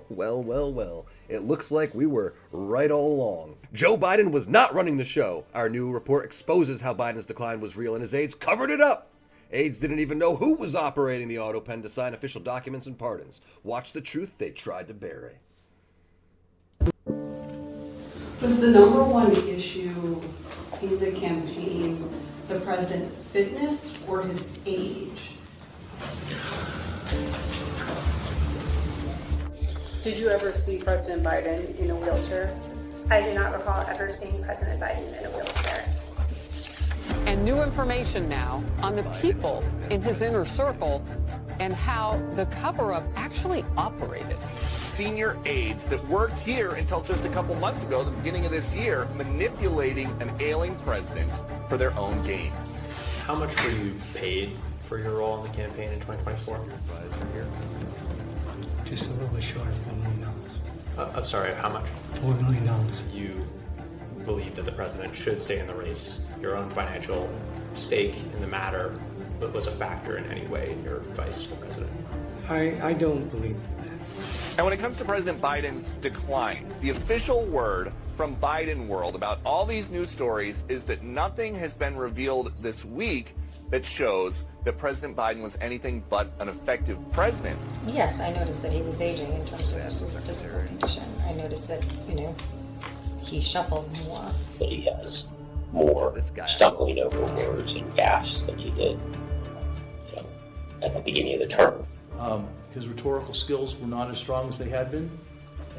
Well. It looks like we were right all along. Joe Biden was not running the show. Our new report exposes how Biden's decline was real and his aides covered it up. Aides didn't even know who was operating the autopen to sign official documents and pardons. Watch the truth they tried to bury. Was the number one issue in the campaign the president's fitness or his age? Did you ever see President Biden in a wheelchair? I do not recall ever seeing President Biden in a wheelchair. And new information now on the people in his inner circle and how the cover-up actually operated. Senior aides that worked here until just a couple months ago, the beginning of this year, manipulating an ailing president for their own gain. How much were you paid for your role in the campaign in 2024? Just a little bit short of $4 million. I'm sorry, how much? $4 million. You believe that the president should stay in the race. Your own financial stake in the matter was a factor in any way in your advice to the president? I don't believe that. And when it comes to President Biden's decline, the official word from Biden world about all these news stories is that nothing has been revealed this week that shows that President Biden was anything but an effective president. Yes, I noticed that he was aging in terms of his physical condition. I noticed that, he shuffled more. That he has more stumbling over words and gaffes than he did at the beginning of the term. His rhetorical skills were not as strong as they had been,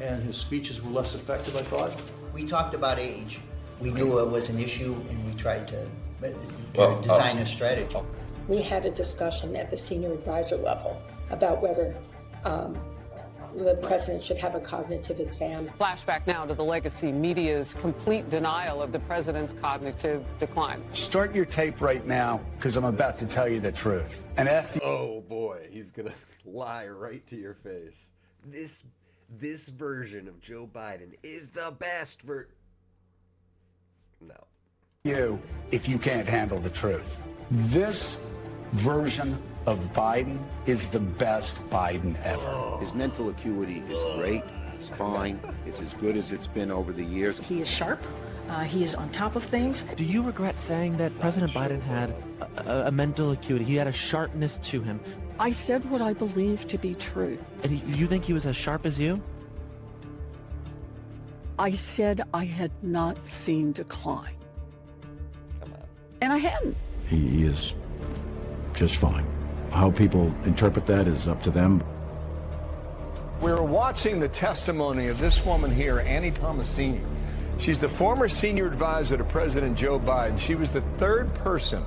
and his speeches were less effective, I thought. We talked about age. We knew it was an issue, and we tried to design a strategy. We had a discussion at the senior advisor level about whether the president should have a cognitive exam. Flashback now to the legacy media's complete denial of the president's cognitive decline. Start your tape right now, because I'm about to tell you the truth. Oh boy, he's gonna lie right to your face. This version of Joe Biden is the best No. You, if you can't handle the truth. This version of Biden is the best Biden ever. His mental acuity is great. It's fine. It's as good as it's been over the years. He is sharp. He is on top of things. Do you regret saying that President Biden had a mental acuity? He had a sharpness to him. I said what I believe to be true. And you think he was as sharp as you? I said I had not seen decline. Come on. And I hadn't. He is just fine. How people interpret that is up to them. We're watching the testimony of this woman here, Annie Tomasini. She's the former senior advisor to President Joe Biden. She was the third person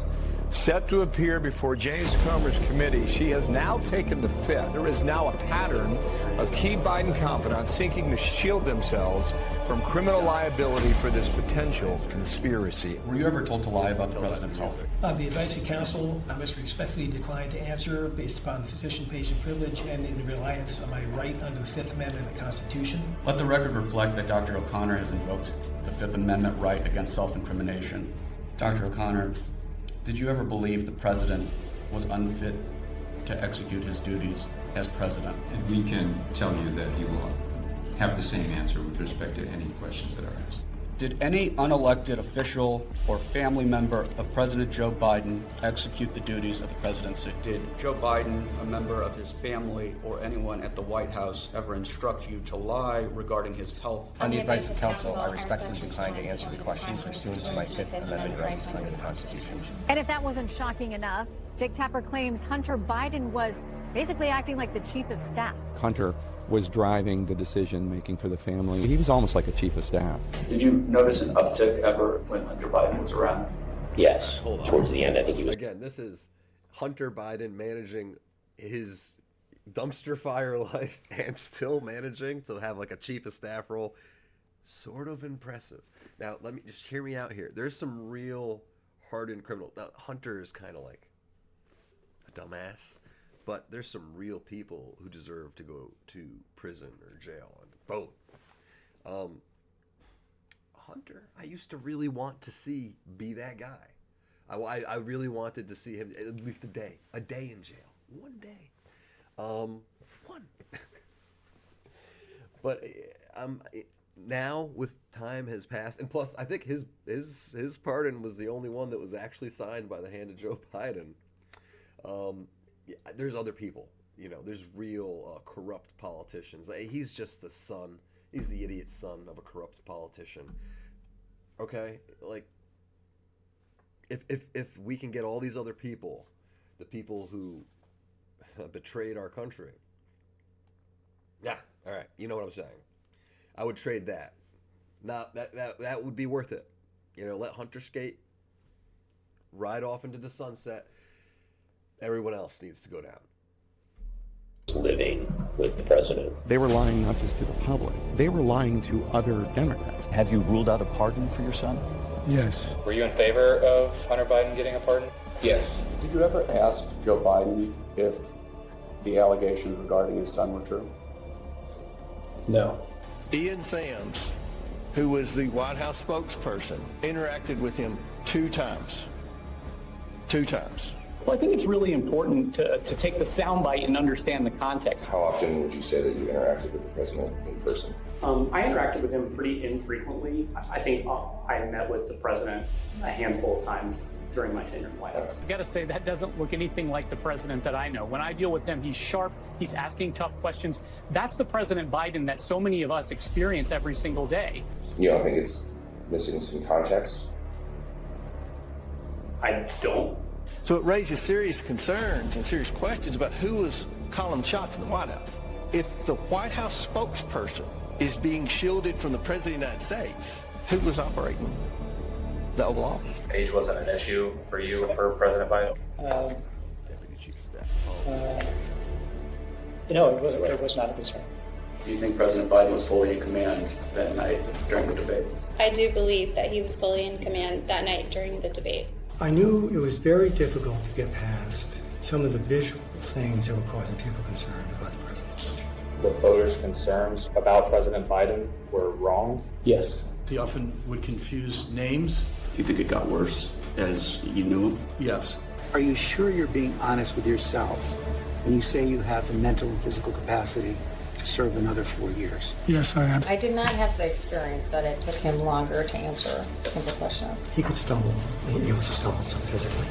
set to appear before James Comer's committee. She has now taken the fifth. There is now a pattern of key Biden confidants seeking to shield themselves from criminal liability for this potential conspiracy. Were you ever told to lie about the president's health? The advice of counsel, I must respectfully decline to answer based upon the physician patient privilege and in reliance on my right under the Fifth Amendment of the Constitution. Let the record reflect that Dr. O'Connor has invoked the Fifth Amendment right against self-incrimination. Dr. O'Connor, did you ever believe the president was unfit to execute his duties as president? And we can tell you that he will have the same answer with respect to any questions that are asked. Did any unelected official or family member of President Joe Biden execute the duties of the presidency? Did Joe Biden, a member of his family, or anyone at the White House ever instruct you to lie regarding his health? On the advice of counsel, I respectfully decline to answer the question pursuant to my Fifth Amendment rights under the Constitution. And if that wasn't shocking enough, Dick Tapper claims Hunter Biden was basically acting like the chief of staff. Hunter was driving the decision-making for the family. He was almost like a chief of staff. Did you notice an uptick ever when Hunter Biden was around? Yes, towards the end, I think he was. Again, this is Hunter Biden managing his dumpster fire life and still managing to have like a chief of staff role. Sort of impressive. Now, let me just hear me out here. There's some real hardened criminal. Now, Hunter is kind of like a dumbass. But there's some real people who deserve to go to prison or jail, and both. Hunter, I used to really want to see be that guy. I really wanted to see him at least a day in jail, one day. One. But now, with time has passed, and plus, I think his pardon was the only one that was actually signed by the hand of Joe Biden. There's other people, there's real corrupt politicians. He's just the son. He's the idiot son of a corrupt politician. Okay, like if we can get all these other people, the people who betrayed our country. Yeah, all right, you know what I'm saying. I would trade that. Now that would be worth it. Let Hunter skate, ride off into the sunset. Everyone else needs to go down. Living with the president. They were lying not just to the public, they were lying to other Democrats. Have you ruled out a pardon for your son? Yes. Were you in favor of Hunter Biden getting a pardon? Yes. Did you ever ask Joe Biden if the allegations regarding his son were true? No. Ian Sams, who was the White House spokesperson, interacted with him 2 times. 2 times. Well, I think it's really important to take the soundbite and understand the context. How often would you say that you interacted with the president in person? I interacted with him pretty infrequently. I think I met with the president a handful of times during my tenure in the White House. I got to say, that doesn't look anything like the president that I know. When I deal with him, he's sharp, he's asking tough questions. That's the President Biden that so many of us experience every single day. You don't think it's missing some context? I don't. So it raises serious concerns and serious questions about who was calling the shots in the White House. If the White House spokesperson is being shielded from the President of the United States, who was operating the Oval Office? Age wasn't an issue for you or for President Biden? No, it was not a concern. Do you think President Biden was fully in command that night during the debate? I do believe that he was fully in command that night during the debate. I knew it was very difficult to get past some of the visual things that were causing people concern about the president's budget. The voters' concerns about President Biden were wrong? Yes. He often would confuse names. Do you think it got worse as you knew him? Yes. Are you sure you're being honest with yourself when you say you have the mental and physical capacity to serve another 4 years? Yes, I am. I did not have the experience that it took him longer to answer a simple question. He could stumble. He also stumbled some physically.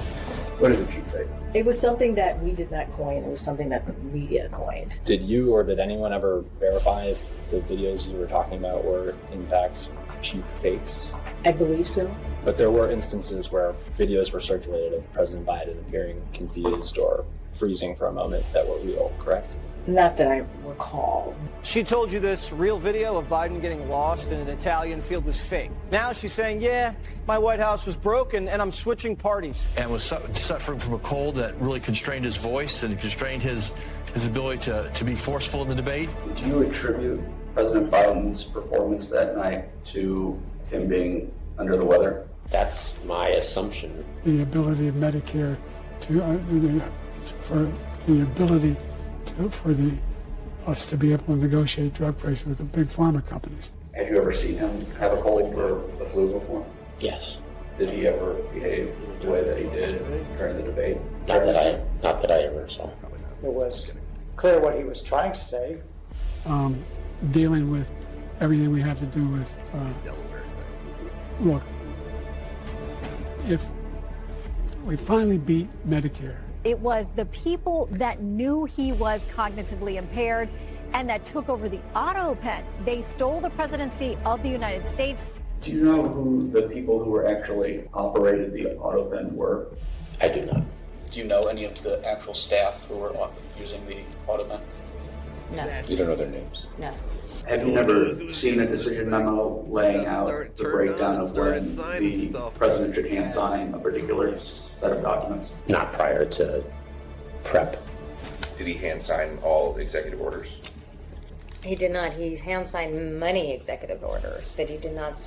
What is a cheap fake? It was something that we did not coin. It was something that the media coined. Did you or did anyone ever verify if the videos you were talking about were, in fact, cheap fakes? I believe so. But there were instances where videos were circulated of President Biden appearing confused or freezing for a moment that were real, correct? Not that I recall. She told you this real video of Biden getting lost in an Italian field was fake. Now she's saying, yeah, my White House was broken and I'm switching parties. And was suffering from a cold that really constrained his voice and constrained his ability to be forceful in the debate. Do you attribute President Biden's performance that night to him being under the weather? That's my assumption. The ability of Medicare for us to be able to negotiate drug prices with the big pharma companies. Had you ever seen him have a cold or the flu before? Yes. Did he ever behave the way that he did during the debate? Not that I ever saw. It was clear what he was trying to say. Dealing with everything we have to do with, look, if we finally beat Medicare. It was the people that knew he was cognitively impaired and that took over the autopen. They stole the presidency of the United States. Do you know who the people who were actually operated the autopen were? I do not. Do you know any of the actual staff who were using the autopen? No. You don't know their names? No. Have you never seen a decision memo laying out the breakdown of when the president should hand sign a particular set of documents? Not prior to prep. Did he hand sign all executive orders? He did not. He hand signed many executive orders, but he did not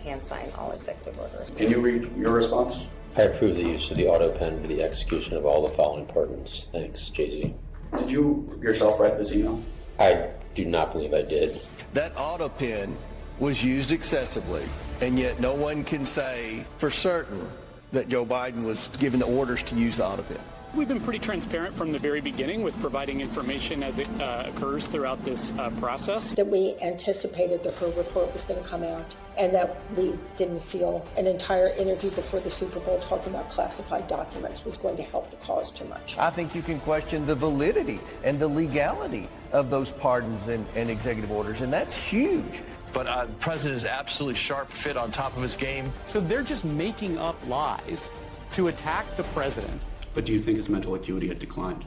hand sign all executive orders. Can you read your response? I approve the use of the autopen for the execution of all the following pardons. Thanks, Jay-Z. Did you yourself write this email? I do not believe I did. That autopen was used excessively, and yet no one can say for certain that Joe Biden was given the orders to use the autopen. We've been pretty transparent from the very beginning with providing information as it occurs throughout this process. That we anticipated that her report was going to come out, and that we didn't feel an entire interview before the Super Bowl talking about classified documents was going to help the cause too much. I think you can question the validity and the legality of those pardons and executive orders, and that's huge. But the president is absolutely sharp, fit, on top of his game. So they're just making up lies to attack the president. But do you think his mental acuity had declined?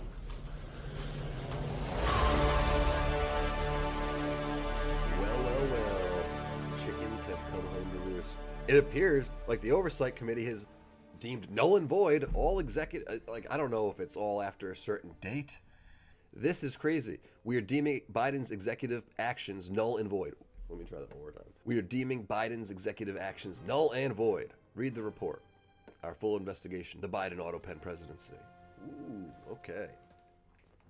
Well. Chickens have come home to roost. It appears like the Oversight Committee has deemed null and void all executive... I don't know if it's all after a certain date. This is crazy. We are deeming Biden's executive actions null and void. Let me try that one more time. We are deeming Biden's executive actions null and void. Read the report. Our full investigation. The Biden autopen presidency. Ooh, okay.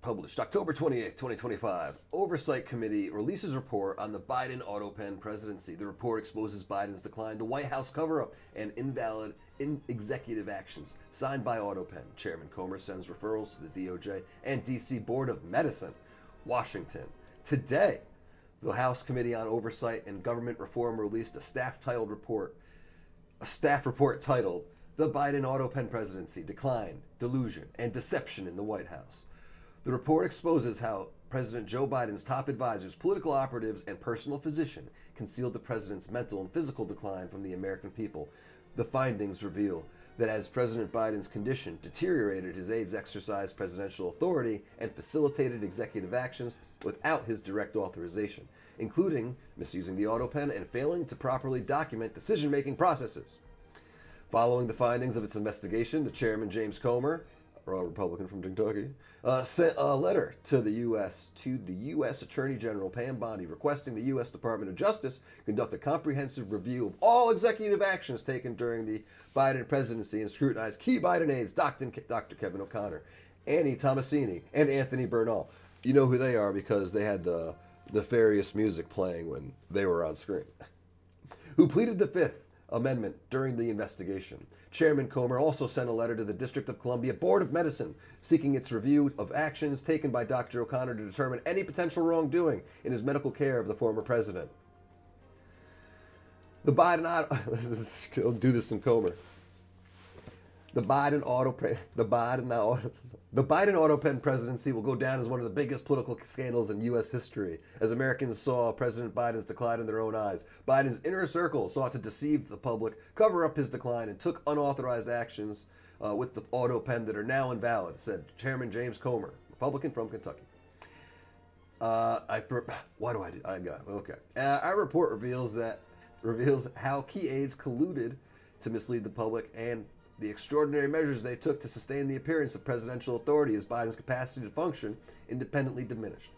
Published October 28th, 2025. Oversight Committee releases report on the Biden autopen presidency. The report exposes Biden's decline, the White House cover-up, and invalid executive actions. Signed by autopen. Chairman Comer sends referrals to the DOJ and D.C. Board of Medicine. Washington. Today, the House Committee on Oversight and Government Reform released a staff report titled The Biden Autopen Presidency, Decline, Delusion, and Deception in the White House. The report exposes how President Joe Biden's top advisors, political operatives, and personal physician concealed the president's mental and physical decline from the American people. The findings reveal that as President Biden's condition deteriorated, his aides exercised presidential authority and facilitated executive actions without his direct authorization, including misusing the autopen and failing to properly document decision-making processes. Following the findings of its investigation, the chairman, James Comer, a Republican from Kentucky, sent a letter to the U.S. Attorney General Pam Bondi requesting the U.S. Department of Justice conduct a comprehensive review of all executive actions taken during the Biden presidency and scrutinize key Biden aides, Dr. Kevin O'Connor, Annie Tomasini, and Anthony Bernal. You know who they are because they had the nefarious music playing when they were on screen. Who pleaded the Fifth Amendment during the investigation. Chairman Comer also sent a letter to the District of Columbia Board of Medicine seeking its review of actions taken by Dr. O'Connor to determine any potential wrongdoing in his medical care of the former president. The Biden I'll do this in Comer. The Biden autopen presidency will go down as one of the biggest political scandals in U.S. history, as Americans saw President Biden's decline in their own eyes. Biden's inner circle sought to deceive the public, cover up his decline, and took unauthorized actions with the autopen that are now invalid, said Chairman James Comer, Republican from Kentucky. Our report reveals how key aides colluded to mislead the public and the extraordinary measures they took to sustain the appearance of presidential authority as Biden's capacity to function independently diminished.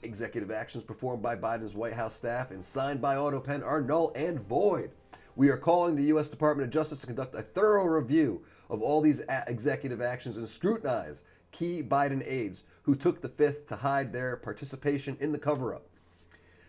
Executive actions performed by Biden's White House staff and signed by autopen are null and void. We are calling the U.S. Department of Justice to conduct a thorough review of all these executive actions and scrutinize key Biden aides who took the Fifth to hide their participation in the cover-up.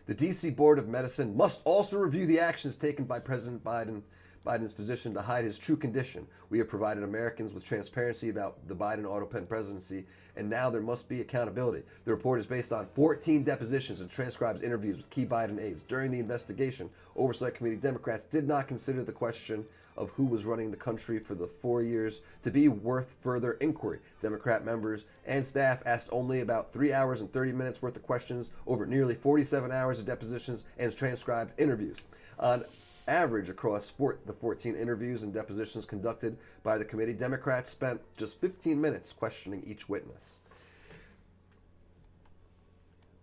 The D.C. Board of Medicine must also review the actions taken by President Biden's physician to hide his true condition. We have provided Americans with transparency about the Biden autopen presidency, and now there must be accountability. The report is based on 14 depositions and transcribes interviews with key Biden aides. During the investigation, Oversight Committee Democrats did not consider the question of who was running the country for the 4 years to be worth further inquiry. Democrat members and staff asked only about 3 hours and 30 minutes worth of questions over nearly 47 hours of depositions and transcribed interviews. On average, across the 14 interviews and depositions conducted by the committee, Democrats spent just 15 minutes questioning each witness.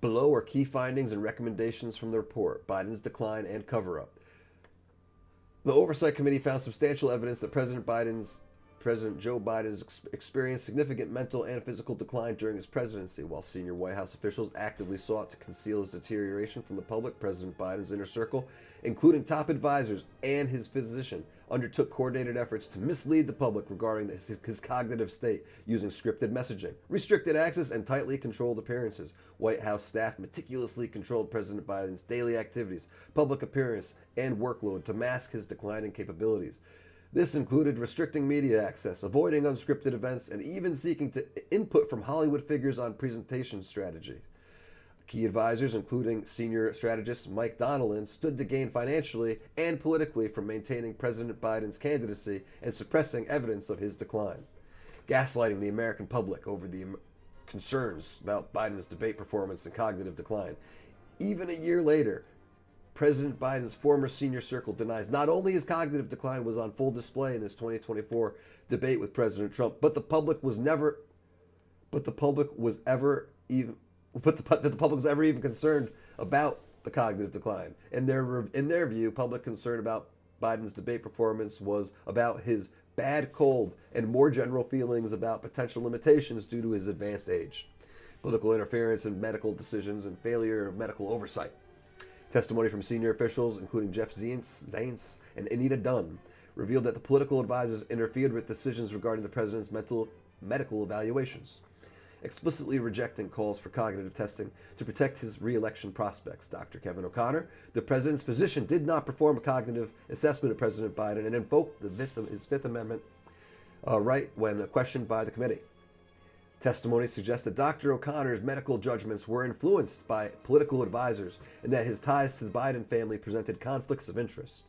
Below are key findings and recommendations from the report, Biden's decline and cover-up. The Oversight Committee found substantial evidence that President Joe Biden has experienced significant mental and physical decline during his presidency. While senior White House officials actively sought to conceal his deterioration from the public, President Biden's inner circle, including top advisors and his physician, undertook coordinated efforts to mislead the public regarding his cognitive state using scripted messaging, restricted access, and tightly controlled appearances. White House staff meticulously controlled President Biden's daily activities, public appearance, and workload to mask his declining capabilities. This included restricting media access, avoiding unscripted events, and even seeking to input from Hollywood figures on presentation strategy. Key advisors, including senior strategist Mike Donnellan, stood to gain financially and politically from maintaining President Biden's candidacy and suppressing evidence of his decline, gaslighting the American public over the concerns about Biden's debate performance and cognitive decline. Even a year later, President Biden's former senior circle denies not only his cognitive decline was on full display in this 2024 debate with President Trump, but that the public was ever even concerned about the cognitive decline. In their view, public concern about Biden's debate performance was about his bad cold and more general feelings about potential limitations due to his advanced age, political interference in medical decisions, and failure of medical oversight. Testimony from senior officials, including Jeff Zients and Anita Dunn, revealed that the political advisors interfered with decisions regarding the president's medical evaluations, explicitly rejecting calls for cognitive testing to protect his re-election prospects. Dr. Kevin O'Connor, the president's physician, did not perform a cognitive assessment of President Biden and invoked his Fifth Amendment right when questioned by the committee. Testimony suggests that Dr. O'Connor's medical judgments were influenced by political advisors and that his ties to the Biden family presented conflicts of interest.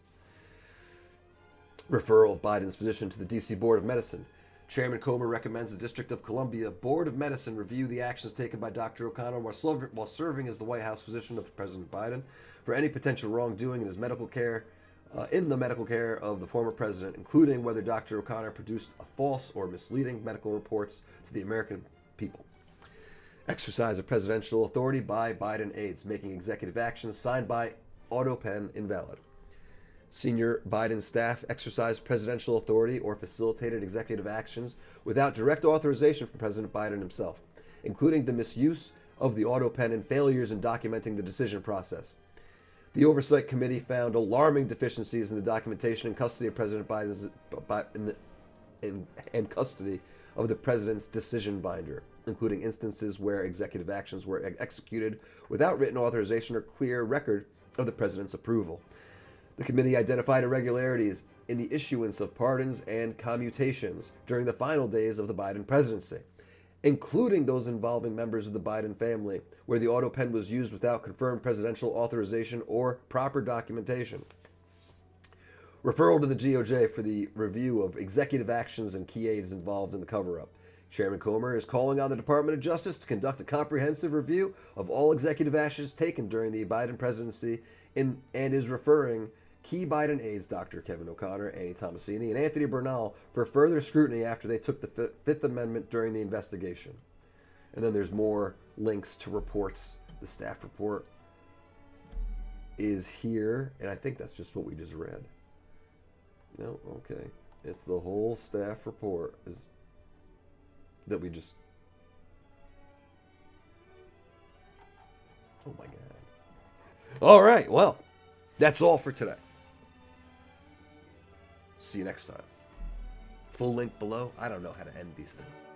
Referral of Biden's physician to the D.C. Board of Medicine. Chairman Comer recommends the District of Columbia Board of Medicine review the actions taken by Dr. O'Connor while serving as the White House physician of President Biden for any potential wrongdoing in his medical care, of the former president, including whether Dr. O'Connor produced false or misleading medical reports to the American people. Exercise of presidential authority by Biden aides, making executive actions signed by autopen invalid. Senior Biden staff exercised presidential authority or facilitated executive actions without direct authorization from President Biden himself, including the misuse of the autopen and failures in documenting the decision process. The Oversight Committee found alarming deficiencies in the documentation and custody of President Biden's and custody of the president's decision binder, including instances where executive actions were executed without written authorization or clear record of the president's approval. The committee identified irregularities in the issuance of pardons and commutations during the final days of the Biden presidency, including those involving members of the Biden family, where the autopen was used without confirmed presidential authorization or proper documentation. Referral to the DOJ for the review of executive actions and key aides involved in the cover-up. Chairman Comer is calling on the Department of Justice to conduct a comprehensive review of all executive actions taken during the Biden presidency and is referring key Biden aides, Dr. Kevin O'Connor, Annie Tomasini, and Anthony Bernal, for further scrutiny after they took the Fifth Amendment during the investigation. And then there's more links to reports. The staff report is here, and I think that's just what we just read. No, okay. It's the whole staff report that we just... Oh my God. All right, well, that's all for today. See you next time. Full link below. I don't know how to end these things.